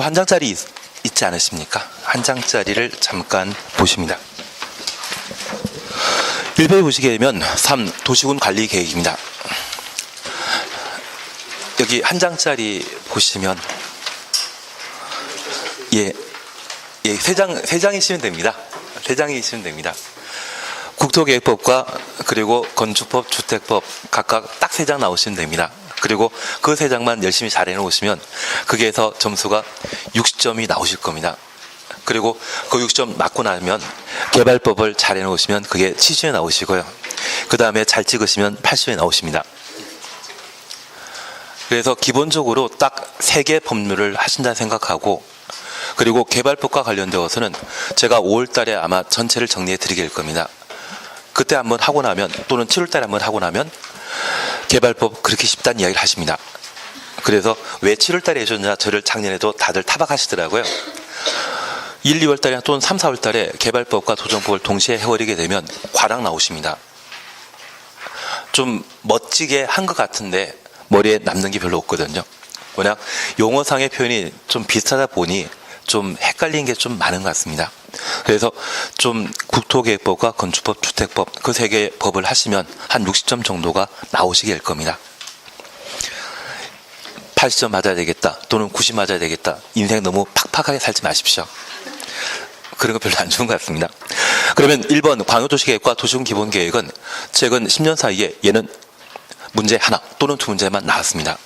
그리고 한 장짜리 있지 않으십니까? 한 장짜리를 잠깐 보십니다. 1배 보시게 되면 3. 도시군 관리 계획입니다. 여기 한 장짜리 보시면 세 장이시면 됩니다. 세 장이시면 됩니다. 국토계획법과 그리고 건축법, 주택법 각각 딱 3장 나오시면 됩니다. 그리고 그 3장만 열심히 잘 해놓으시면 거기에서 점수가 60점이 나오실 겁니다. 그리고 그 60점 맞고 나면 개발법을 잘 해놓으시면 그게 70에 나오시고요. 그 다음에 잘 찍으시면 80에 나오십니다. 그래서 기본적으로 딱 3개 법률을 하신다 생각하고, 그리고 개발법과 관련되어서는 제가 5월 달에 아마 전체를 정리해 드리게 될 겁니다. 그때 한번 하고 나면, 또는 7월 달에 한번 하고 나면 개발법 그렇게 쉽다는 이야기를 하십니다. 그래서 왜 7월 달에 해줬냐, 저를 작년에도 다들 타박하시더라고요. 1, 2월 달에 또는 3, 4월 달에 개발법과 도정법을 동시에 해버리게 되면 과락 나오십니다. 좀 멋지게 한 것 같은데 머리에 남는 게 별로 없거든요. 워낙 용어상의 표현이 좀 비슷하다 보니 좀 헷갈리는 게 좀 많은 것 같습니다. 그래서 좀 국토계획법과 건축법, 주택법 그 3개 법을 하시면 한 60점 정도가 나오시게 될 겁니다. 80점 맞아야 되겠다, 또는 90 맞아야 되겠다, 인생 너무 팍팍하게 살지 마십시오. 그런 거 별로 안 좋은 것 같습니다. 그러면 1번 광역도시계획과 도시군 기본계획은 최근 10년 사이에 얘는 문제 하나 또는 2문제만 나왔습니다.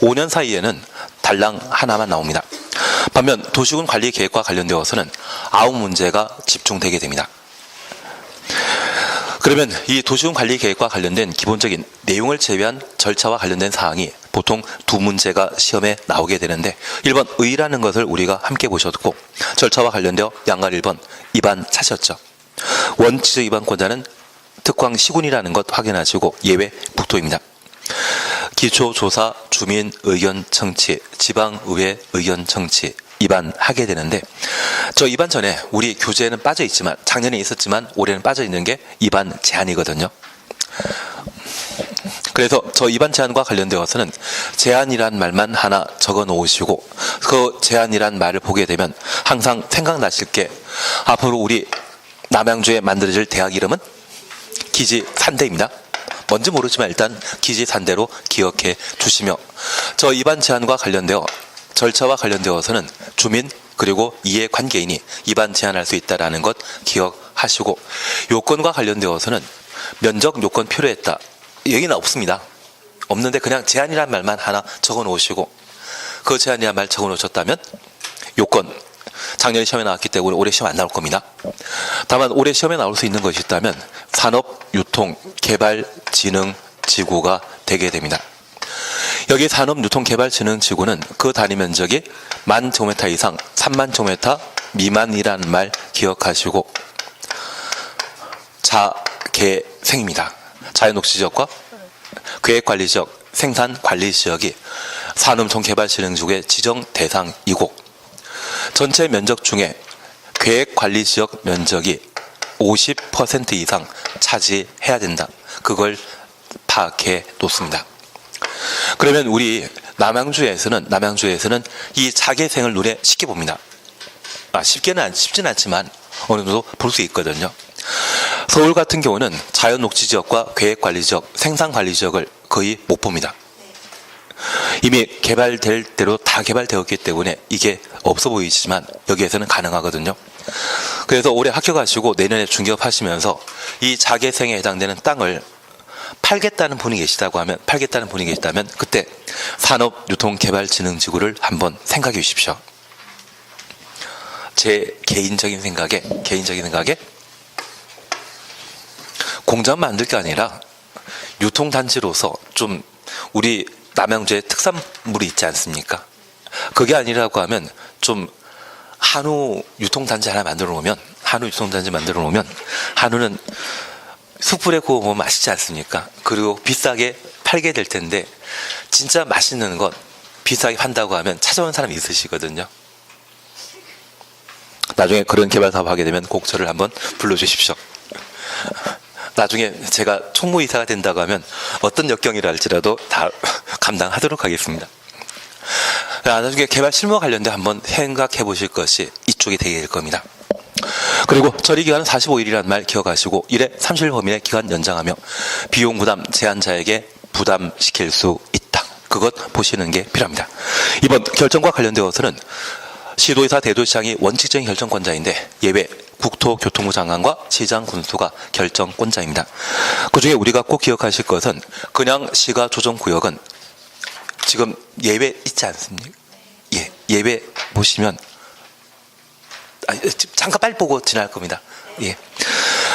5년 사이에는 달랑 하나만 나옵니다. 반면 도시군 관리계획과 관련되어서는 9문제가 집중되게 됩니다. 그러면 이 도시군 관리계획과 관련된 기본적인 내용을 제외한 절차와 관련된 사항이 보통 2문제가 시험에 나오게 되는데, 1번 의라는 것을 우리가 함께 보셨고, 절차와 관련되어 양갈 1번 입안 차셨죠. 원칙적 입안권자는 특광 시군이라는 것 확인하시고 예외 북토입니다. 기초조사, 주민 의견 청취, 지방의회 의견 청취 입안하게 되는데, 저 입안 전에 우리 교재에는 빠져 있지만, 작년에 있었지만 올해는 빠져 있는 게 입안 제한이거든요. 그래서 저 입안 제한과 관련되어서는 제한이란 말만 하나 적어 놓으시고, 그 제한이란 말을 보게 되면 항상 생각나실 게, 앞으로 우리 남양주에 만들어질 대학 이름은 기지산대입니다. 뭔지 모르지만 일단 기지산대로 기억해 주시며, 저 입안 제한과 관련되어 절차와 관련되어서는 주민 그리고 이해관계인이 입안 제한할 수 있다는 것 기억하시고, 요건과 관련되어서는 면적 요건 필요했다, 여기는 없습니다. 없는데 그냥 제한이란 말만 하나 적어 놓으시고, 그 제한이란 말 적어 놓으셨다면 요건 작년에 시험에 나왔기 때문에 올해 시험 안 나올 겁니다. 다만 올해 시험에 나올 수 있는 것이 있다면 산업유통개발진흥지구가 되게 됩니다. 여기 산업유통개발진흥지구는 그 단위 면적이 10,000제곱미터 이상 30,000제곱미터 미만이라는 말 기억하시고, 자개생입니다. 자연녹지지역과 계획관리지역, 생산관리지역이 산업유통개발진흥지구의 지정 대상이고, 전체 면적 중에 계획관리지역 면적이 50% 이상 차지해야 된다, 그걸 파악해 놓습니다. 그러면 우리 남양주에서는 이 자개생을 눈에 쉽게 봅니다. 쉽지는 않지만 어느 정도 볼 수 있거든요. 서울 같은 경우는 자연녹지지역과 계획관리지역, 생산관리지역을 거의 못 봅니다. 이미 개발될 대로 다 개발되었기 때문에 이게 없어 보이지만 여기에서는 가능하거든요. 그래서 올해 합격하시고 내년에 중개업하시면서 이 자개생에 해당되는 땅을 팔겠다는 분이 계시다면 그때 산업유통개발진흥지구를 한번 생각해 주십시오. 제 개인적인 생각에 공장 만들 게 아니라 유통단지로서 좀 우리 남양주에 특산물이 있지 않습니까? 그게 아니라고 하면 좀 한우 유통단지 하나 만들어 놓으면, 한우는 숯불에 구워 먹으면 맛있지 않습니까? 그리고 비싸게 팔게 될 텐데, 진짜 맛있는 것 비싸게 판다고 하면 찾아오는 사람이 있으시거든요. 나중에 그런 개발 사업 하게 되면 꼭 저를 한번 불러주십시오. 나중에 제가 총무이사가 된다고 하면 어떤 역경이라 할지라도 다 감당하도록 하겠습니다. 나중에 개발 실무와 관련돼 한번 생각해 보실 것이 이쪽이 되게 될 겁니다. 그리고 처리 기간은 45일이라는 말 기억하시고 1회 30일 범위의 기간 연장하며 비용 부담 제한자에게 부담시킬 수 있다. 그것 보시는 게 필요합니다. 이번 결정과 관련되어서는 시도의사 대도시장이 원칙적인 결정권자인데 예외 국토교통부 장관과 시장 군수가 결정권자입니다. 그중에 우리가 꼭 기억하실 것은 그냥 시가 조정구역은 지금 예외 있지 않습니까? 예, 예외 보시면 잠깐 빨리 보고 지날 겁니다. 예.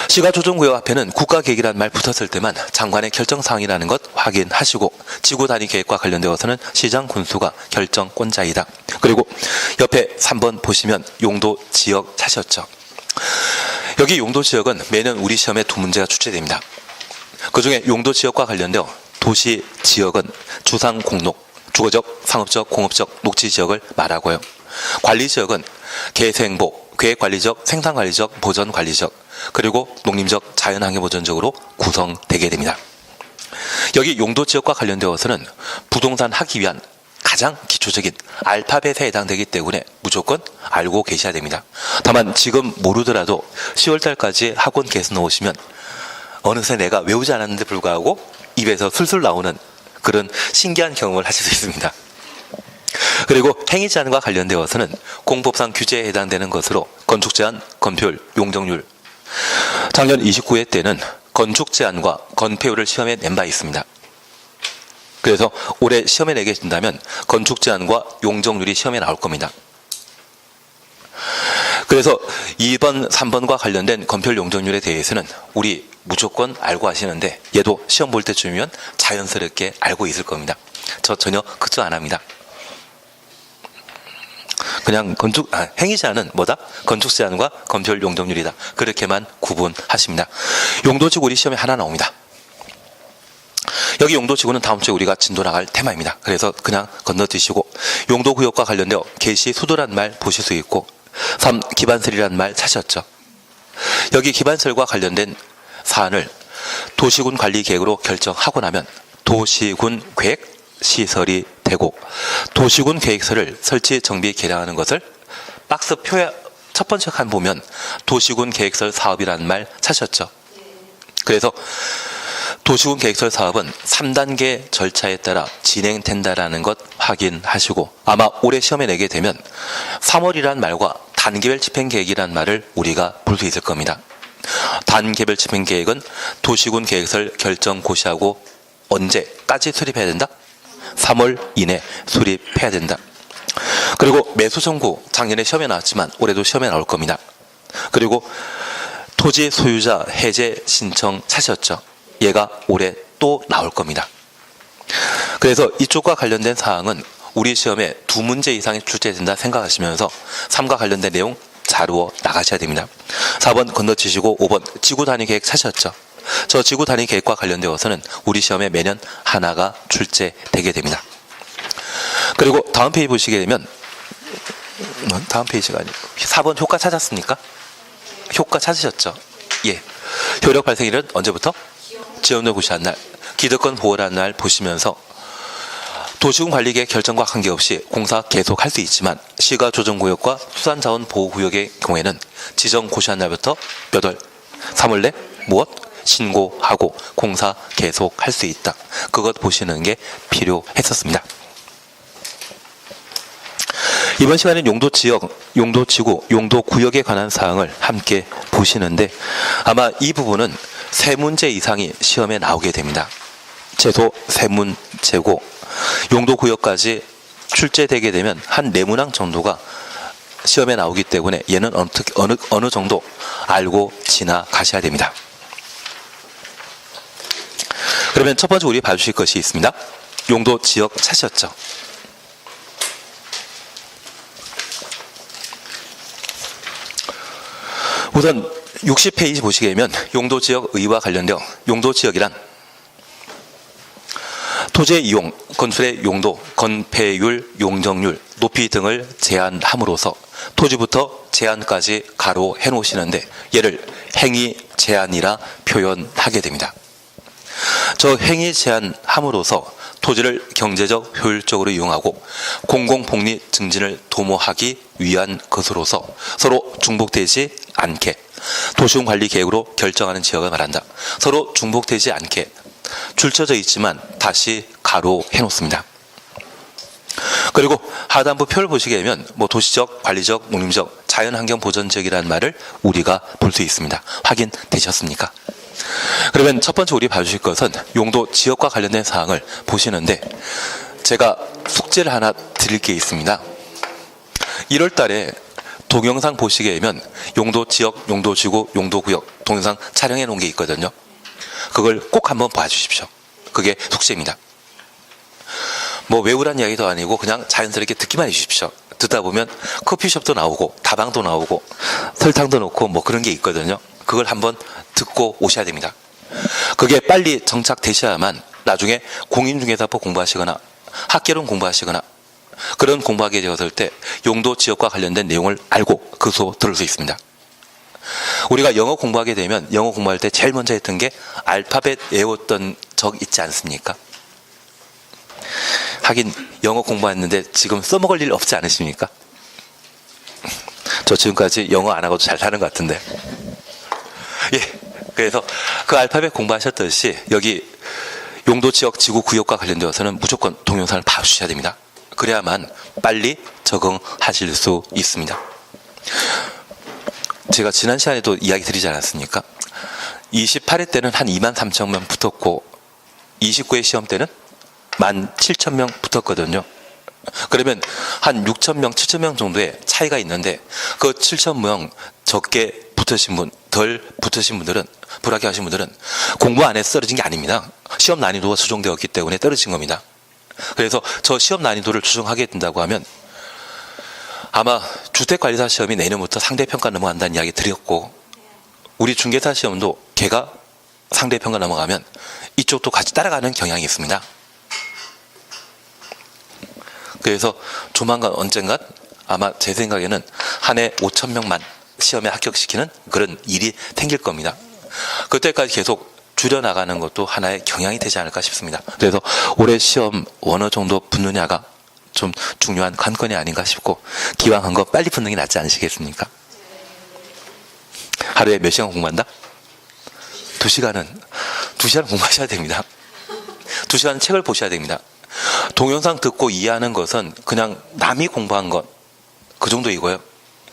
시가 조정구역 앞에는 국가계획이라는 말 붙었을 때만 장관의 결정사항이라는 것 확인하시고 지구 단위 계획과 관련되어서는 시장 군수가 결정권자이다. 그리고 옆에 3번 보시면 용도 지역 찾으셨죠. 여기 용도 지역은 매년 우리 시험에 두 문제가 출제됩니다. 그중에 용도 지역과 관련되어 도시 지역은 주상 공록, 주거적, 상업적, 공업적, 녹지 지역을 말하고요. 관리 지역은 개생보, 계획관리적, 생산관리적, 보전관리적, 그리고 농림적, 자연환경보전적으로 구성되게 됩니다. 여기 용도 지역과 관련되어서는 부동산 하기 위한 가장 기초적인 알파벳에 해당되기 때문에 무조건 알고 계셔야 됩니다. 다만 지금 모르더라도 10월달까지 학원 개수 넣으시면 어느새 내가 외우지 않았는데 불구하고 입에서 술술 나오는 그런 신기한 경험을 하실 수 있습니다. 그리고 행위제한과 관련되어서는 공법상 규제에 해당되는 것으로 건축제한, 건폐율, 용적률 작년 29회 때는 건축제한과 건폐율을 시험에 낸 바 있습니다. 그래서 올해 시험에 내게 된다면 건축제한과 용적률이 시험에 나올 겁니다. 그래서 2번, 3번과 관련된 건폐율 용적률에 대해서는 우리 무조건 알고 하시는데 얘도 시험 볼 때쯤이면 자연스럽게 알고 있을 겁니다. 저 전혀 걱정 안 합니다. 그냥 행위제한은 뭐다? 건축제한과 건폐율 용적률이다. 그렇게만 구분하십니다. 용도지구 우리 시험에 하나 나옵니다. 여기 용도지구는 다음 주에 우리가 진도 나갈 테마입니다. 그래서 그냥 건너뛰시고 용도구역과 관련되어 개시 수도란 말 보실 수 있고 3. 기반설이란 말 찾으셨죠? 여기 기반설과 관련된 사안을 도시군 관리계획으로 결정하고 나면 도시군 계획 시설이 되고 도시군 계획서를 설치 정비 개량하는 것을 박스 표에 첫 번째 칸 보면 도시군 계획설 사업이라는 말 찾으셨죠? 그래서 도시군 계획설 사업은 3단계 절차에 따라 진행된다라는 것 확인하시고 아마 올해 시험에 내게 되면 3월이란 말과 단계별 집행계획이란 말을 우리가 볼 수 있을 겁니다. 단계별 집행계획은 도시군 계획설 결정 고시하고 언제까지 수립해야 된다? 3월 이내 수립해야 된다. 그리고 매수정구 작년에 시험에 나왔지만 올해도 시험에 나올 겁니다. 그리고 토지 소유자 해제 신청 찾으셨죠? 얘가 올해 또 나올 겁니다. 그래서 이쪽과 관련된 사항은 우리 시험에 2문제 이상이 출제된다 생각하시면서 3과 관련된 내용 자루어 나가셔야 됩니다. 4번 건너치시고 5번 지구 단위 계획 찾으셨죠? 저 지구 단위 계획과 관련되어서는 우리 시험에 매년 하나가 출제되게 됩니다. 그리고 다음 페이지 보시게 되면 다음 페이지가 아니고 4번 효과 찾았습니까? 효과 찾으셨죠? 예. 효력 발생일은 언제부터? 지원을 고시한 날, 기득권 보호라는 날 보시면서 도시군 관리계획 결정과 관계없이 공사 계속할 수 있지만 시가 조정구역과 수산자원보호구역의 경우에는 지정 고시한 날부터 몇 월? 3월 내 무엇? 신고하고 공사 계속할 수 있다. 그것 보시는 게 필요했었습니다. 이번 시간에는 용도지역, 용도지구, 용도구역에 관한 사항을 함께 보시는데 아마 이 부분은 3문제 이상이 시험에 나오게 됩니다. 최소 3문제고 용도구역까지 출제되게 되면 한 4문항 정도가 시험에 나오기 때문에 얘는 어느 정도 알고 지나가셔야 됩니다. 그러면 첫 번째 우리 봐주실 것이 있습니다. 용도지역 찾으셨죠? 우선 60페이지 보시게 되면 용도지역 의와 관련되어 용도지역이란 토지의 이용, 건설의 용도, 건폐율, 용적률, 높이 등을 제한함으로써 토지부터 제한까지 가로 해놓으시는데 얘를 행위 제한이라 표현하게 됩니다. 저 행위 제한함으로써 토지를 경제적 효율적으로 이용하고 공공복리 증진을 도모하기 위한 것으로서 서로 중복되지 않게 도시군 관리 계획으로 결정하는 지역을 말한다. 서로 중복되지 않게 줄쳐져 있지만 다시 가로해 놓습니다. 그리고 하단부 표를 보시게 되면 도시적, 관리적, 농림적, 자연환경 보전지역이라는 말을 우리가 볼 수 있습니다. 확인되셨습니까? 그러면 첫 번째 우리 봐주실 것은 용도 지역과 관련된 사항을 보시는데 제가 숙제를 하나 드릴 게 있습니다. 1월 달에 동영상 보시게 되면 용도 지역, 용도 지구, 용도 구역 동영상 촬영해 놓은 게 있거든요. 그걸 꼭 한번 봐주십시오. 그게 숙제입니다. 외우란 이야기도 아니고 그냥 자연스럽게 듣기만 해주십시오. 듣다 보면 커피숍도 나오고 다방도 나오고 설탕도 넣고 그런 게 있거든요. 그걸 한번 듣고 오셔야 됩니다. 그게 빨리 정착되셔야만 나중에 공인중개사법 공부하시거나 학개론 공부하시거나 그런 공부하게 되었을 때 용도 지역과 관련된 내용을 알고 그 수업 들을 수 있습니다. 우리가 영어 공부하게 되면 영어 공부할 때 제일 먼저 했던 게 알파벳 외웠던 적 있지 않습니까? 하긴 영어 공부했는데 지금 써먹을 일 없지 않으십니까? 저 지금까지 영어 안 하고도 잘 사는 것 같은데. 예, 그래서 그 알파벳 공부하셨듯이 여기 용도 지역 지구 구역과 관련되어서는 무조건 동영상을 봐주셔야 됩니다. 그래야만 빨리 적응하실 수 있습니다. 제가 지난 시간에도 이야기 드리지 않았습니까? 28회 때는 한 23,000명 붙었고 29회 시험 때는 17,000명 붙었거든요. 그러면 한 6,000명, 7,000명 정도의 차이가 있는데 그 7,000명 적게 붙으신 분, 덜 붙으신 분들은, 불합격하신 분들은 공부 안 해서 떨어진 게 아닙니다. 시험 난이도가 조정되었기 때문에 떨어진 겁니다. 그래서 저 시험 난이도를 조정하게 된다고 하면 아마 주택관리사 시험이 내년부터 상대평가 넘어간다는 이야기 드렸고 우리 중개사 시험도 걔가 상대평가 넘어가면 이쪽도 같이 따라가는 경향이 있습니다. 그래서 조만간 언젠간 아마 제 생각에는 한 해 5,000명만 시험에 합격시키는 그런 일이 생길 겁니다. 그때까지 계속 줄여나가는 것도 하나의 경향이 되지 않을까 싶습니다. 그래서 올해 시험 어느 정도 붙느냐가 좀 중요한 관건이 아닌가 싶고 기왕한 거 빨리 붙는 게 낫지 않으시겠습니까? 하루에 몇 시간 공부한다? 2시간 공부하셔야 됩니다. 2시간 책을 보셔야 됩니다. 동영상 듣고 이해하는 것은 그냥 남이 공부한 것 그 정도이고요.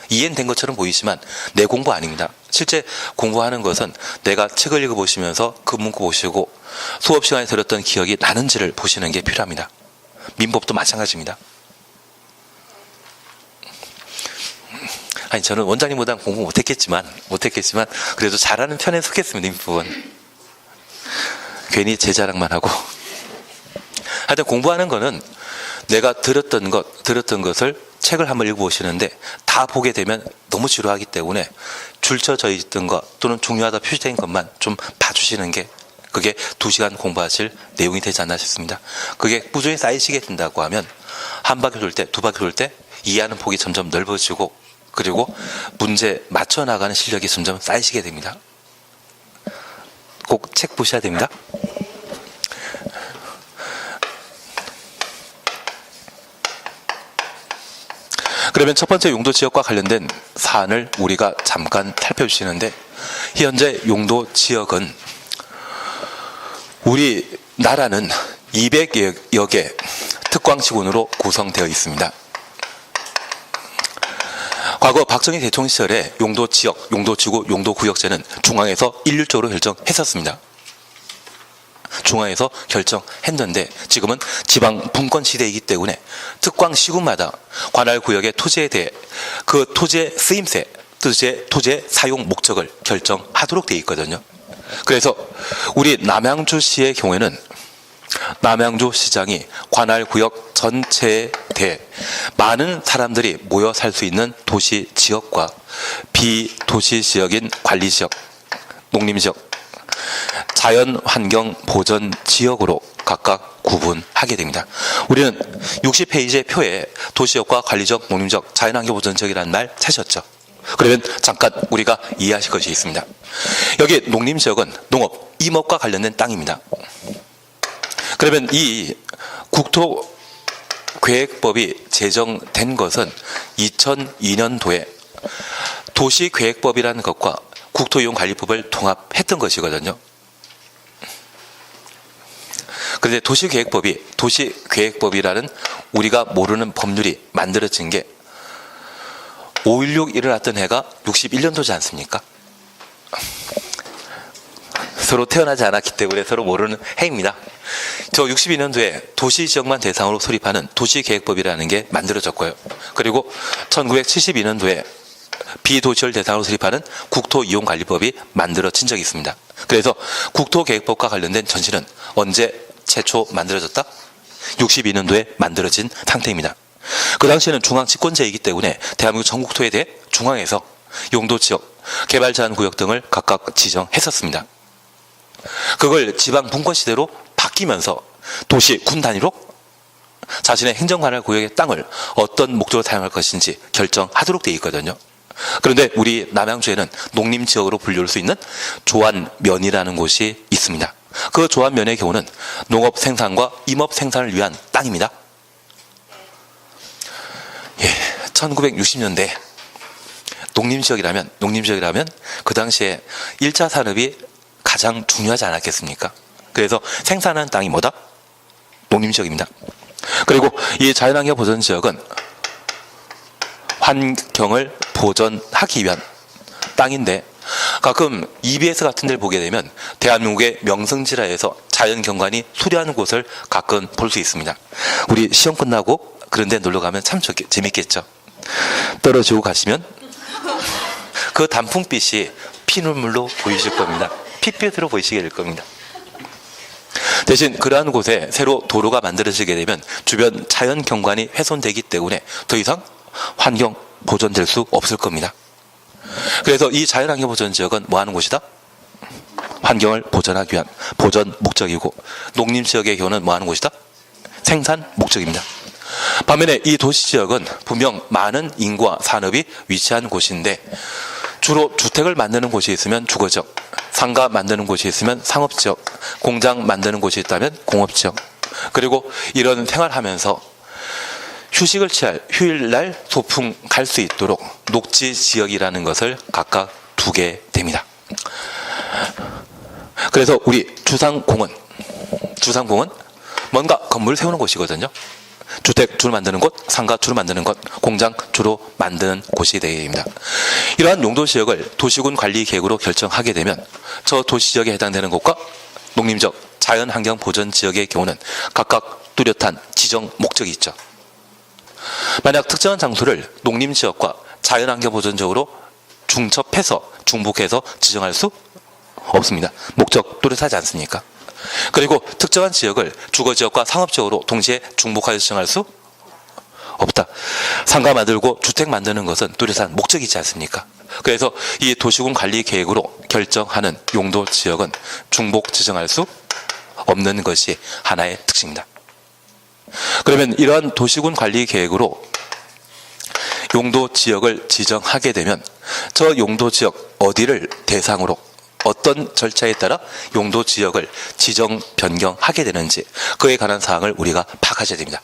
이해는 된 것처럼 보이지만 내 공부 아닙니다. 실제 공부하는 것은 내가 책을 읽어보시면서 그 문구 보시고 수업 시간에 들었던 기억이 나는지를 보시는 게 필요합니다. 민법도 마찬가지입니다. 아니 저는 원장님보다는 공부 못했겠지만 그래도 잘하는 편에 속했습니다. 민법은 괜히 제 자랑만 하고 하여튼 공부하는 거는 내가 들었던 것을 책을 한번 읽어보시는데 다 보게 되면 너무 지루하기 때문에 줄쳐져 있던 것 또는 중요하다 표시된 것만 좀 봐주시는 게 그게 2시간 공부하실 내용이 되지 않나 싶습니다. 그게 꾸준히 쌓이시게 된다고 하면 한 바퀴 돌 때, 두 바퀴 돌 때 이해하는 폭이 점점 넓어지고 그리고 문제 맞춰 나가는 실력이 점점 쌓이시게 됩니다. 꼭 책 보셔야 됩니다. 그러면 첫 번째 용도 지역과 관련된 사안을 우리가 잠깐 살펴주시는데 현재 용도 지역은 우리나라는 200여 개 특광시군으로 구성되어 있습니다. 과거 박정희 대통령 시절에 용도 지역, 용도 지구, 용도 구역제는 중앙에서 일률적으로 결정했었습니다. 중앙에서 결정했는데 지금은 지방 분권 시대이기 때문에 특광 시군마다 관할 구역의 토지에 대해 그 토지의 쓰임새, 토지의 사용 목적을 결정하도록 되어 있거든요. 그래서 우리 남양주시의 경우에는 남양주시장이 관할 구역 전체에 대해 많은 사람들이 모여 살 수 있는 도시 지역과 비도시 지역인 관리 지역, 농림 지역, 자연환경 보전 지역으로 각각 구분하게 됩니다. 우리는 60페이지의 표에 도시지역과 관리지역, 농림지역, 자연환경 보전 지역이라는 말 찾으셨죠? 그러면 잠깐 우리가 이해하실 것이 있습니다. 여기 농림지역은 농업, 임업과 관련된 땅입니다. 그러면 이 국토계획법이 제정된 것은 2002년도에 도시계획법이라는 것과 국토이용관리법을 통합했던 것이거든요. 그런데 도시계획법이라는 우리가 모르는 법률이 만들어진 게 5.16 일어났던 해가 61년도지 않습니까? 서로 태어나지 않았기 때문에 서로 모르는 해입니다. 저 62년도에 도시지역만 대상으로 수립하는 도시계획법이라는 게 만들어졌고요. 그리고 1972년도에 비도시를 대상으로 수립하는 국토이용관리법이 만들어진 적이 있습니다. 그래서 국토계획법과 관련된 전시는 언제 최초 만들어졌다? 62년도에 만들어진 상태입니다. 그 당시에는 중앙 집권제이기 때문에 대한민국 전국토에 대해 중앙에서 용도지역, 개발제한구역 등을 각각 지정했었습니다. 그걸 지방 분권시대로 바뀌면서 도시, 군 단위로 자신의 행정관할 구역의 땅을 어떤 목적으로 사용할 것인지 결정하도록 되어 있거든요. 그런데 우리 남양주에는 농림지역으로 분류할 수 있는 조안면이라는 곳이 있습니다. 그 조안면의 경우는 농업 생산과 임업 생산을 위한 땅입니다. 1960년대 농림지역이라면 그 당시에 1차 산업이 가장 중요하지 않았겠습니까? 그래서 생산하는 땅이 뭐다? 농림지역입니다. 그리고 이 자연환경 보전지역은 환경을 보전하기 위한 땅인데 가끔 EBS 같은 데를 보게 되면 대한민국의 명승지라에서 자연경관이 수려한 곳을 가끔 볼 수 있습니다. 우리 시험 끝나고 그런 데 놀러 가면 참 재밌겠죠. 떨어지고 가시면 그 단풍빛이 피눈물로 보이실 겁니다. 핏빛으로 보이시게 될 겁니다. 대신 그러한 곳에 새로 도로가 만들어지게 되면 주변 자연경관이 훼손되기 때문에 더 이상 환경 보존될 수 없을 겁니다. 그래서 이 자연환경 보전지역은 뭐 하는 곳이다? 환경을 보존하기 위한 보전 목적이고, 농림지역의 경우는 뭐 하는 곳이다? 생산 목적입니다. 반면에 이 도시지역은 분명 많은 인구와 산업이 위치한 곳인데 주로 주택을 만드는 곳이 있으면 주거지역, 상가 만드는 곳이 있으면 상업지역, 공장 만드는 곳이 있다면 공업지역, 그리고 이런 생활하면서 휴식을 취할 휴일날 소풍 갈 수 있도록 녹지지역이라는 것을 각각 두게 됩니다. 그래서 우리 주상공은 뭔가 건물을 세우는 곳이거든요. 주택 주로 만드는 곳, 상가 주로 만드는 곳, 공장 주로 만드는 곳이 되겠습니다. 이러한 용도지역을 도시군 관리계획으로 결정하게 되면 저 도시지역에 해당되는 곳과 농림지역, 자연환경보전지역의 경우는 각각 뚜렷한 지정 목적이 있죠. 만약 특정한 장소를 농림지역과 자연환경보전지역으로 중첩해서 중복해서 지정할 수 없습니다. 목적 뚜렷하지 않습니까? 그리고 특정한 지역을 주거지역과 상업지역으로 동시에 중복하여 지정할 수 없다. 상가 만들고 주택 만드는 것은 뚜렷한 목적이 있지 않습니까? 그래서 이 도시군 관리 계획으로 결정하는 용도 지역은 중복 지정할 수 없는 것이 하나의 특징입니다. 그러면 이러한 도시군 관리 계획으로 용도 지역을 지정하게 되면 저 용도 지역 어디를 대상으로 어떤 절차에 따라 용도 지역을 지정 변경하게 되는지 그에 관한 사항을 우리가 파악하셔야 됩니다.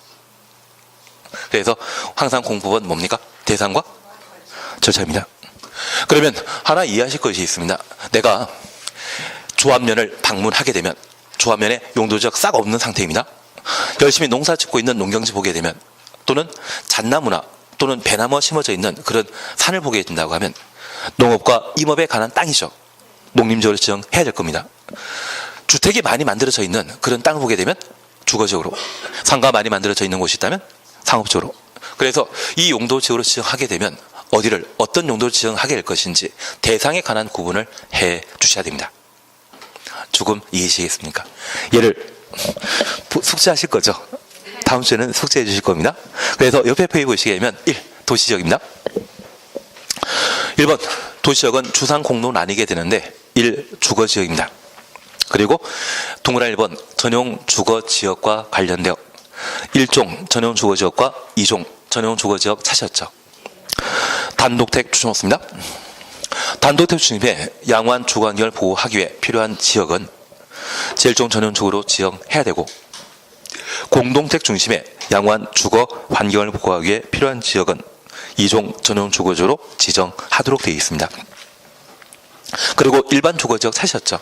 그래서 항상 공부법은 뭡니까? 대상과 절차입니다. 그러면 하나 이해하실 것이 있습니다. 내가 조합면을 방문하게 되면 조합면에 용도 지역 싹 없는 상태입니다. 열심히 농사 짓고 있는 농경지 보게 되면 또는 잣나무나 또는 배나무가 심어져 있는 그런 산을 보게 된다고 하면 농업과 임업에 관한 땅이죠. 농림지역을 지정해야 될 겁니다. 주택이 많이 만들어져 있는 그런 땅을 보게 되면 주거지역으로, 상가가 많이 만들어져 있는 곳이 있다면 상업지역으로. 그래서 이 용도지역으로 지정하게 되면 어디를 어떤 용도로 지정하게 될 것인지 대상에 관한 구분을 해 주셔야 됩니다. 조금 이해하시겠습니까? 얘를 숙제하실 거죠? 다음 주에는 숙제해 주실 겁니다. 그래서 옆에 표에 보시게 되면 1. 도시지역입니다. 1번 도시지역은 주상공로 나뉘게 되는데 1. 주거지역입니다. 그리고 동그라미 1번 전용 주거지역과 관련되어 1종 전용 주거지역과 2종 전용 주거지역 찾으셨죠. 단독택 추천없습니다. 단독택 중심의 양호한 주거환경을 보호하기 위해 필요한 지역은 제1종 전용축으로 지정해야 되고, 공동택 중심의 양호한 주거 환경을 보호하기 위해 필요한 지역은 2종 전용주거지역으로 지정하도록 되어 있습니다. 그리고 일반 주거지역 사셨죠?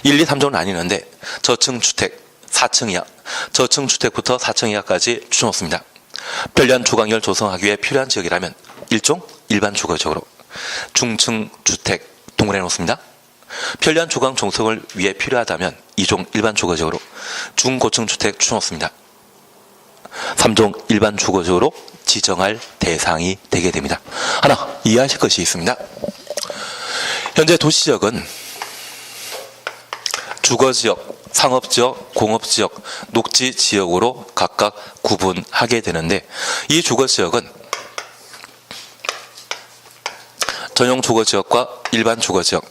1, 2, 3종으로 나뉘는데 저층주택 4층 이하, 저층주택부터 4층 이하까지 추천없습니다. 편리한 주거환경을 조성하기 위해 필요한 지역이라면 1종 일반 주거지역으로, 중층 주택 동그라미 놓습니다. 편리한 주거환경 종속을 위해 필요하다면 2종 일반 주거지역으로, 중고층 주택 추천없습니다. 3종 일반 주거지역으로 지정할 대상이 되게 됩니다. 하나 이해하실 것이 있습니다. 현재 도시지역은 주거지역, 상업지역, 공업지역, 녹지지역으로 각각 구분하게 되는데, 이 주거지역은 전용 주거지역과 일반 주거지역,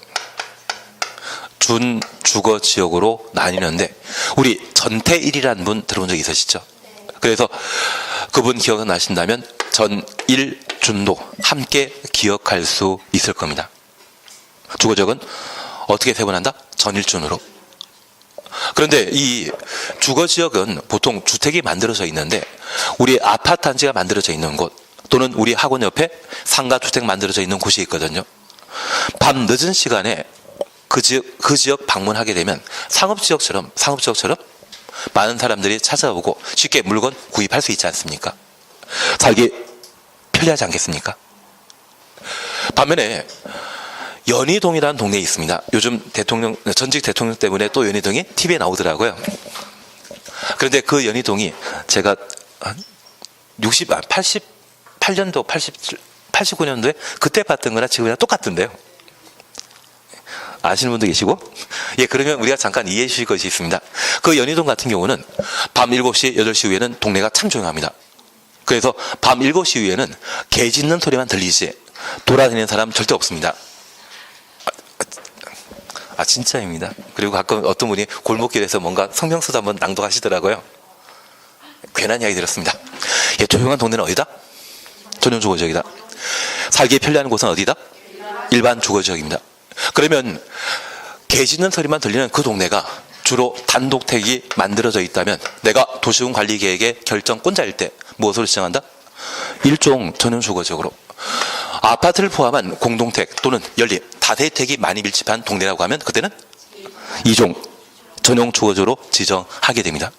준주거지역으로 나뉘는데, 우리 전태일이라는 분 들어본 적 있으시죠? 그래서 그분 기억나신다면 전일준도 함께 기억할 수 있을 겁니다. 주거지역은 어떻게 세분한다? 전일준으로. 그런데 이 주거지역은 보통 주택이 만들어져 있는데, 우리 아파트 단지가 만들어져 있는 곳, 또는 우리 학원 옆에 상가주택 만들어져 있는 곳이 있거든요. 밤 늦은 시간에 그 지역 방문하게 되면 상업지역처럼 많은 사람들이 찾아오고 쉽게 물건 구입할 수 있지 않습니까? 살기 편리하지 않겠습니까? 반면에 연희동이라는 동네에 있습니다. 요즘 전직 대통령 때문에 또 연희동이 TV에 나오더라고요. 그런데 그 연희동이 제가 88년도, 89년도에 그때 봤던 거나 지금이랑 똑같던데요. 아시는 분도 계시고? 예, 그러면 우리가 잠깐 이해해 주실 것이 있습니다. 그 연희동 같은 경우는 밤 7시, 8시 이후에는 동네가 참 조용합니다. 그래서 밤 7시 이후에는 개 짖는 소리만 들리지 돌아다니는 사람 절대 없습니다. 진짜입니다. 그리고 가끔 어떤 분이 골목길에서 뭔가 성명서도 한번 낭독하시더라고요. 괜한 이야기 들었습니다. 예, 조용한 동네는 어디다? 전용주거지역이다. 살기 편리한 곳은 어디다? 일반 주거지역입니다. 그러면 개 짖는 소리만 들리는 그 동네가 주로 단독택이 만들어져 있다면, 내가 도시군관리계획의 결정권자일 때 무엇으로 지정한다? 일종 전용주거지역으로. 아파트를 포함한 공동택 또는 연립, 다세택이 많이 밀집한 동네라고 하면 그때는 2종 전용주거지역으로 지정하게 됩니다.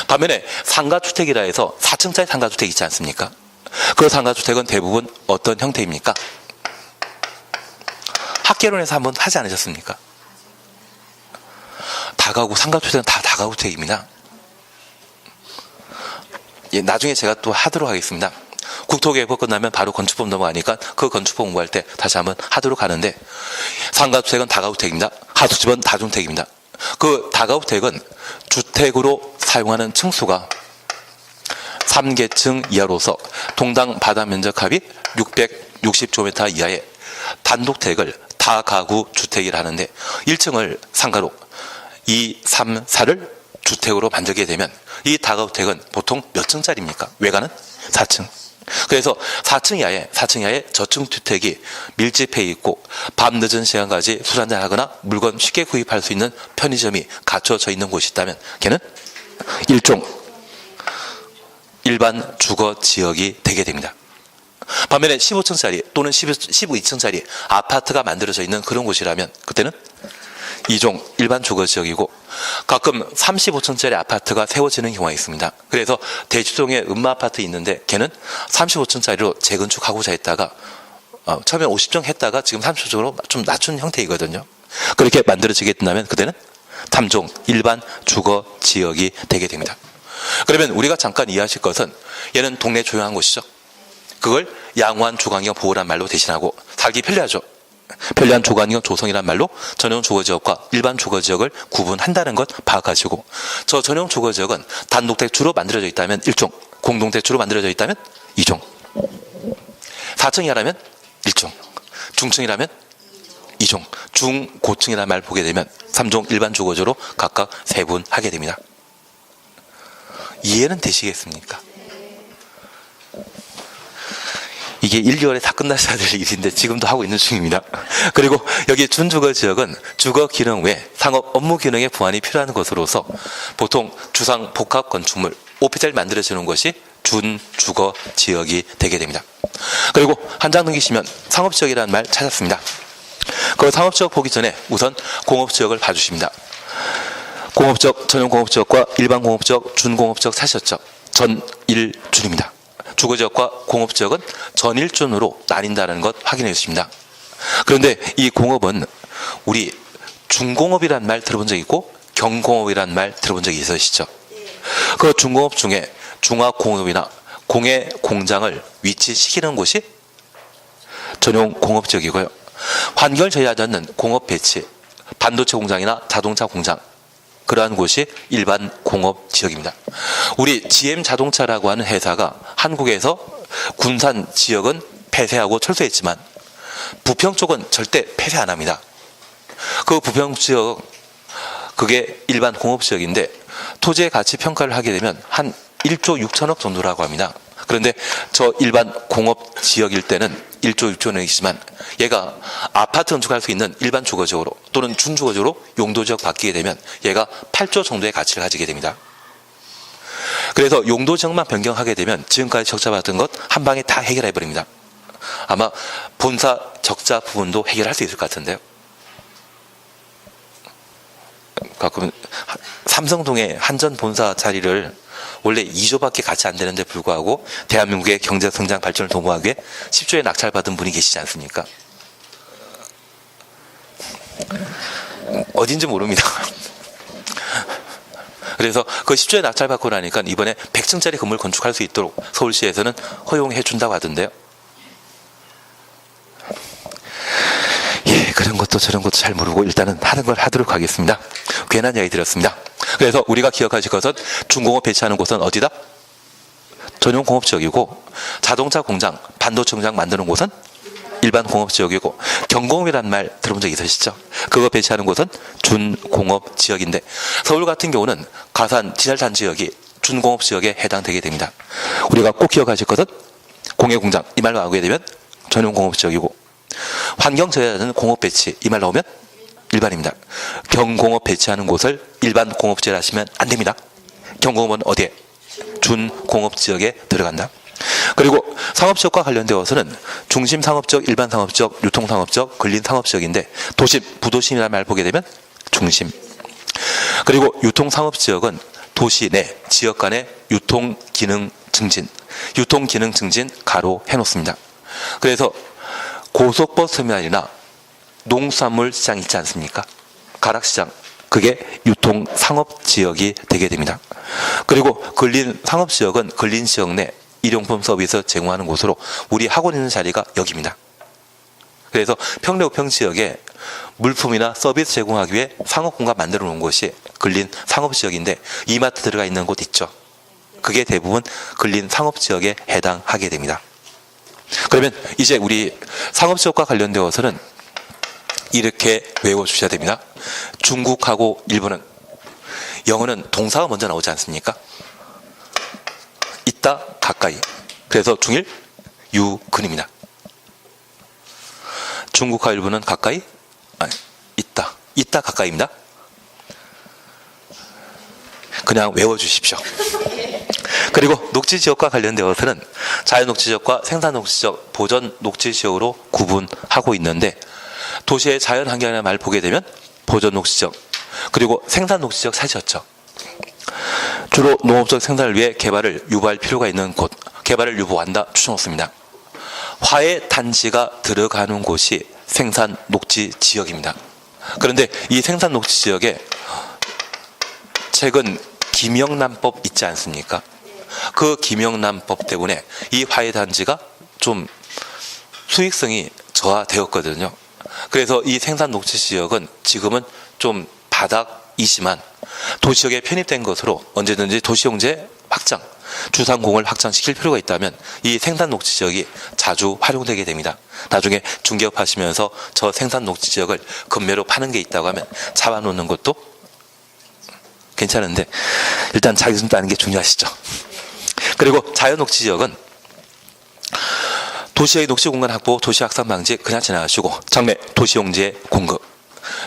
반면에 상가주택이라 해서 4층짜리 상가주택 있지 않습니까? 그 상가주택은 대부분 어떤 형태입니까? 학개론에서 한번 하지 않으셨습니까? 다가구, 상가주택은 다 다가구택입니다. 예, 나중에 제가 또 하도록 하겠습니다. 국토개혁법 끝나면 바로 건축법 넘어가니까 그 건축법 공부할 때 다시 한번 하도록 하는데, 상가주택은 다가구택입니다. 하수집은 다중택입니다. 그 다가구택은 주택으로 사용하는 층수가 3계층 이하로서 동당 바다 면적 합이 660제곱미터 이하의 단독택을 다가구 주택이라 하는데, 1층을 상가로 2, 3, 4를 주택으로 만들게 되면 이 다가구택은 보통 몇 층짜리입니까? 외관은 4층. 그래서 4층 이하의 저층주택이 밀집해 있고 밤 늦은 시간까지 술 한잔 하거나 물건 쉽게 구입할 수 있는 편의점이 갖춰져 있는 곳이 있다면 걔는 일종 일반 주거지역이 되게 됩니다. 반면에 15층짜리 또는 12층짜리 아파트가 만들어져 있는 그런 곳이라면 그때는 2종 일반 주거지역이고, 가끔 35층짜리 아파트가 세워지는 경우가 있습니다. 그래서 대치동에 음마아파트 있는데 걔는 35층짜리로 재건축하고자 했다가 처음에 50층 했다가 지금 30층으로 좀 낮춘 형태이거든요. 그렇게 만들어지게 된다면 그때는 3종 일반 주거지역이 되게 됩니다. 그러면 우리가 잠깐 이해하실 것은, 얘는 동네 조용한 곳이죠. 그걸 양호한 주거환경 보호란 말로 대신하고, 살기 편리하죠. 편리한 주거환경 조성이란 말로 전용 주거지역과 일반 주거지역을 구분한다는 것 파악하시고, 저 전용 주거지역은 단독택 주로 만들어져 있다면 1종, 공동택 주로 만들어져 있다면 2종, 4층 이하라면 1종, 중층이라면 2종, 중고층이라는 말 보게 되면 3종 일반 주거지역으로 각각 세분하게 됩니다. 이해는 되시겠습니까? 이게 1, 2월에 다 끝났어야 될 일인데 지금도 하고 있는 중입니다. 그리고 여기 준주거 지역은 주거 기능 외 상업 업무 기능의 보완이 필요한 것으로서 보통 주상 복합 건축물 오피스텔 만들어지는 것이 준주거 지역이 되게 됩니다. 그리고 한 장 넘기시면 상업지역이라는 말 찾았습니다. 그 상업지역 보기 전에 우선 공업지역을 봐주십니다. 공업지역, 전용공업지역과 일반공업지역, 준공업지역 찾으셨죠? 전일준입니다. 주거지역과 공업지역은 전일준으로 나뉜다는 것 확인해 주십니다. 그런데 이 공업은 우리 중공업이란 말 들어본 적 있고 경공업이란 말 들어본 적이 있으시죠? 그 중공업 중에 중화공업이나 공예 공장을 위치시키는 곳이 전용공업지역이고요. 환경을 제어하지 않는 공업 배치, 반도체 공장이나 자동차 공장, 그러한 곳이 일반 공업 지역입니다. 우리 GM 자동차라고 하는 회사가 한국에서 군산 지역은 폐쇄하고 철수했지만 부평 쪽은 절대 폐쇄 안 합니다. 그 부평 지역, 그게 일반 공업 지역인데 토지의 가치 평가를 하게 되면 한 1조 6천억 정도라고 합니다. 그런데 저 일반 공업 지역일 때는 1조 6천억이지만 얘가 아파트 건축할 수 있는 일반 주거지역으로 또는 준주거지역으로 용도지역 바뀌게 되면 얘가 8조 정도의 가치를 가지게 됩니다. 그래서 용도지역만 변경하게 되면 지금까지 적자 받은 것 한 방에 다 해결해 버립니다. 아마 본사 적자 부분도 해결할 수 있을 것 같은데요. 가끔 삼성동의 한전 본사 자리를 원래 2조밖에 가치 안 되는데 불구하고 대한민국의 경제성장 발전을 도모하기 위해 10조에 낙찰받은 분이 계시지 않습니까? 어딘지 모릅니다. 그래서 그 10조에 낙찰받고 나니까 이번에 100층짜리 건물 건축할 수 있도록 서울시에서는 허용해 준다고 하던데요. 예, 그런 것도 저런 것도 잘 모르고 일단은 하는 걸 하도록 하겠습니다. 괜한 이야기 드렸습니다. 그래서 우리가 기억하실 것은 중공업 배치하는 곳은 어디다? 전용공업지역이고 자동차 공장, 반도체 공장 만드는 곳은 일반 공업지역이고 경공업이라는 말 들어본 적 있으시죠? 그거 배치하는 곳은 준공업지역인데 서울 같은 경우는 가산 디젤탄 지역이 준공업지역에 해당되게 됩니다. 우리가 꼭 기억하실 것은 공예공장 이 말 나오게 되면 전용공업지역이고 환경 제어하는 공업 배치 이 말 나오면 일반입니다. 경공업 배치하는 곳을 일반 공업지역 하시면 안 됩니다. 경공업은 어디에? 준공업지역에 들어간다. 그리고 상업지역과 관련되어서는 중심상업지역, 일반상업지역, 유통상업지역, 근린상업지역인데 도심, 부도심이라는 말 보게 되면 중심. 그리고 유통상업지역은 도시 내 지역 간의 유통기능 증진, 유통기능 증진 가로 해놓습니다. 그래서 고속버스터미널이나 농수산물 시장 있지 않습니까? 가락시장, 그게 유통상업지역이 되게 됩니다. 그리고 근린상업지역은 근린지역 내 일용품 서비스 제공하는 곳으로 우리 학원 있는 자리가 여기입니다. 그래서 평내우평지역에 물품이나 서비스 제공하기 위해 상업공간 만들어 놓은 곳이 근린상업지역인데 이마트 들어가 있는 곳 있죠. 그게 대부분 근린상업지역에 해당하게 됩니다. 그러면 이제 우리 상업지역과 관련되어서는 이렇게 외워주셔야 됩니다. 중국하고 일본은 영어는 동사가 먼저 나오지 않습니까? 있다, 가까이. 그래서 중일, 유근입니다. 중국과 일본은 가까이? 아니, 있다. 있다, 가까이입니다. 그냥 외워주십시오. 그리고 녹지지역과 관련되어서는 자연녹지지역과 생산녹지지역, 보전녹지지역으로 구분하고 있는데 도시의 자연환경이라는 말 보게 되면 보전녹지지역 그리고 생산녹지지역 찾으셨죠. 주로 농업적 생산을 위해 개발을 유보할 필요가 있는 곳, 개발을 유보한다 추천없습니다. 화훼 단지가 들어가는 곳이 생산녹지지역입니다. 그런데 이 생산녹지지역에 최근 김영란법 있지 않습니까? 그 김영란법 때문에 이 화훼 단지가 좀 수익성이 저하되었거든요. 그래서 이 생산녹지지역은 지금은 좀 바닥이지만 도시역에 편입된 것으로 언제든지 도시용재 확장, 주상공을 확장시킬 필요가 있다면 이 생산녹지지역이 자주 활용되게 됩니다. 나중에 중개업 하시면서 저 생산녹지지역을 금매로 파는 게 있다고 하면 잡아놓는 것도 괜찮은데 일단 자기 손 따는 게 중요하시죠. 그리고 자연녹지지역은 도시의 녹지 공간 확보, 도시 확산 방지 그냥 지나가시고 장래 도시용지의 공급.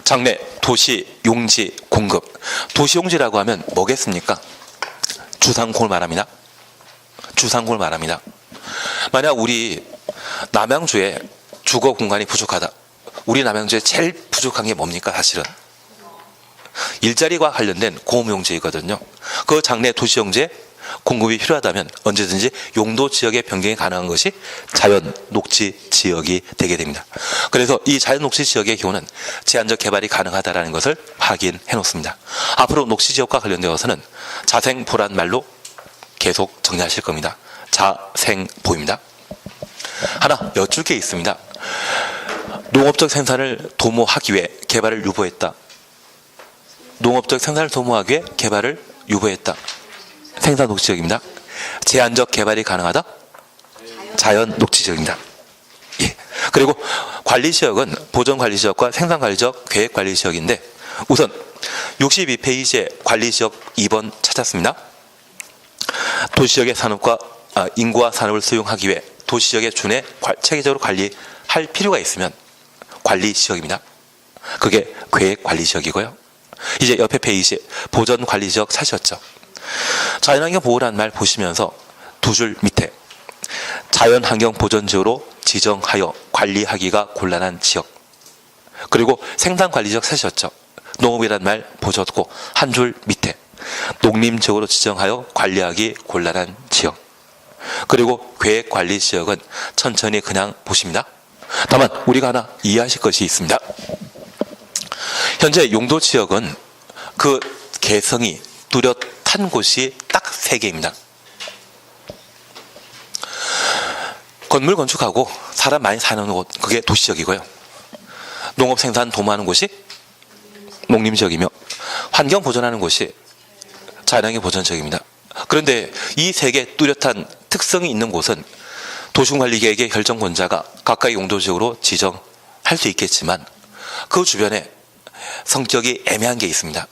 장래 도시용지 공급. 도시용지라고 하면 뭐겠습니까? 주상공을 말합니다. 주상공을 말합니다. 만약 우리 남양주에 주거 공간이 부족하다. 우리 남양주에 제일 부족한 게 뭡니까? 사실은 일자리와 관련된 공업용지이거든요. 그 장래 도시용지에 공급이 필요하다면 언제든지 용도 지역의 변경이 가능한 것이 자연 녹지 지역이 되게 됩니다. 그래서 이 자연 녹지 지역의 경우는 제한적 개발이 가능하다는 것을 확인해 놓습니다. 앞으로 녹지 지역과 관련되어서는 자생보란 말로 계속 정리하실 겁니다. 자생보입니다. 하나 여쭐 게 있습니다. 농업적 생산을 도모하기 위해 개발을 유보했다. 농업적 생산을 도모하기 위해 개발을 유보했다. 생산 녹지지역입니다. 제한적 개발이 가능하다. 자연 녹지지역입니다. 예. 그리고 관리지역은 보전관리지역과 생산관리지역, 계획관리지역인데 우선 62페이지에 관리지역 2번 찾았습니다. 도시지역의 산업과 인구와 산업을 수용하기 위해 도시지역의 준해 체계적으로 관리할 필요가 있으면 관리지역입니다. 그게 계획관리지역이고요. 이제 옆에 페이지 보전관리지역 찾으셨죠. 자연환경 보호라는 말 보시면서 두 줄 밑에 자연환경 보전지역으로 지정하여 관리하기가 곤란한 지역, 그리고 생산관리지역 찾으셨죠. 농업이라는 말 보셨고 한 줄 밑에 농림지역으로 지정하여 관리하기 곤란한 지역, 그리고 계획관리지역은 천천히 그냥 보십니다. 다만 우리가 하나 이해하실 것이 있습니다. 현재 용도지역은 그 개성이 뚜렷한 곳이 딱 3개입니다. 건물 건축하고 사람 많이 사는 곳, 그게 도시지역이고요. 농업 생산 도모하는 곳이 농림지역이며 환경 보존하는 곳이 자연환경 보전지역입니다. 그런데 이 3개 뚜렷한 특성이 있는 곳은 도시관리계획의 결정권자가 각각의 용도지역으로 지정할 수 있겠지만 그 주변에 성격이 애매한 게 있습니다.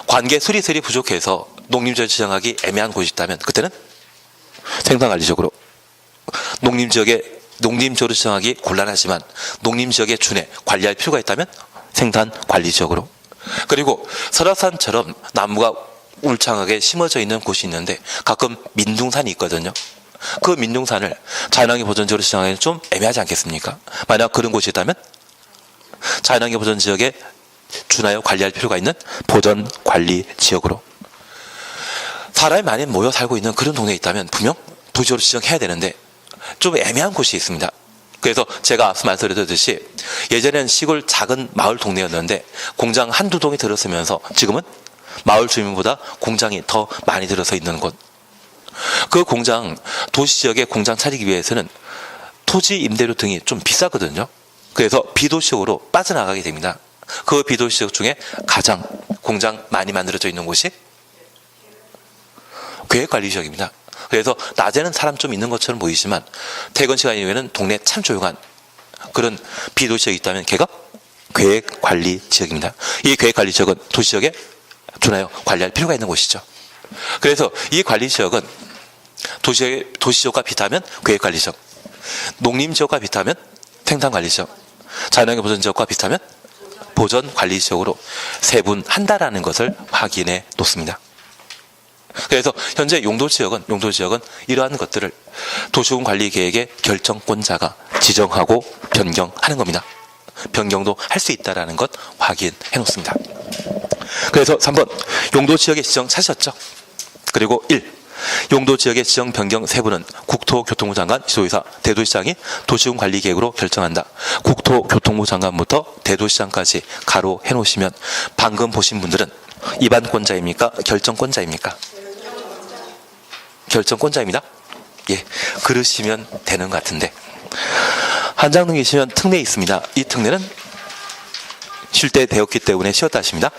관계 수리설이 부족해서 농림지역 지정하기 애매한 곳이 있다면 그때는 생산관리지역으로, 농림지역으로 지정하기 곤란하지만 농림지역의 준해 관리할 필요가 있다면 생산관리지역으로, 그리고 설악산처럼 나무가 울창하게 심어져 있는 곳이 있는데 가끔 민둥산이 있거든요. 그 민둥산을 자연환경 보전지역으로 지정하기는 좀 애매하지 않겠습니까? 만약 그런 곳이 있다면 자연환경 보전지역에 준하여 관리할 필요가 있는 보전관리지역으로, 사람이 많이 모여 살고 있는 그런 동네에 있다면 분명 도시로 지정해야 되는데 좀 애매한 곳이 있습니다. 그래서 제가 앞서 말씀드렸듯이 예전에는 시골 작은 마을 동네였는데 공장 한두 동이 들었으면서 지금은 마을 주민보다 공장이 더 많이 들어서 있는 곳, 그 공장, 도시지역에 공장 차리기 위해서는 토지 임대료 등이 좀 비싸거든요. 그래서 비도시역으로 빠져나가게 됩니다. 그 비도시역 중에 가장 공장 많이 만들어져 있는 곳이 계획관리지역입니다. 그래서 낮에는 사람 좀 있는 것처럼 보이지만 퇴근 시간 이후에는 동네 참 조용한 그런 비도시역이 있다면 걔가 계획관리지역입니다. 이 계획관리지역은 도시지역에 준하여 관리할 필요가 있는 곳이죠. 그래서 이 관리지역은 도시지역과 비슷하면 계획관리지역, 농림지역과 비슷하면 생산관리지역, 자연환경 보전지역과 비슷하면 보전관리지역으로 세분한다라는 것을 확인해 놓습니다. 그래서 현재 용도지역은 이러한 것들을 도시군관리계획의 결정권자가 지정하고 변경하는 겁니다. 변경도 할 수 있다는 것 확인해 놓습니다. 그래서 3번 용도지역의 지정 찾으셨죠? 그리고 1. 용도지역의 지정 변경 세부는 국토교통부 장관, 지도이사, 대도시장이 도시군관리계획으로 결정한다. 국토교통부 장관부터 대도시장까지 가로 해놓으시면 방금 보신 분들은 입안권자입니까? 결정권자입니까? 결정권자입니다. 예, 그러시면 되는 것 같은데 한 장 넘기시면 특례 있습니다. 이 특례는 쉴 때 되었기 때문에 쉬었다 하십니다.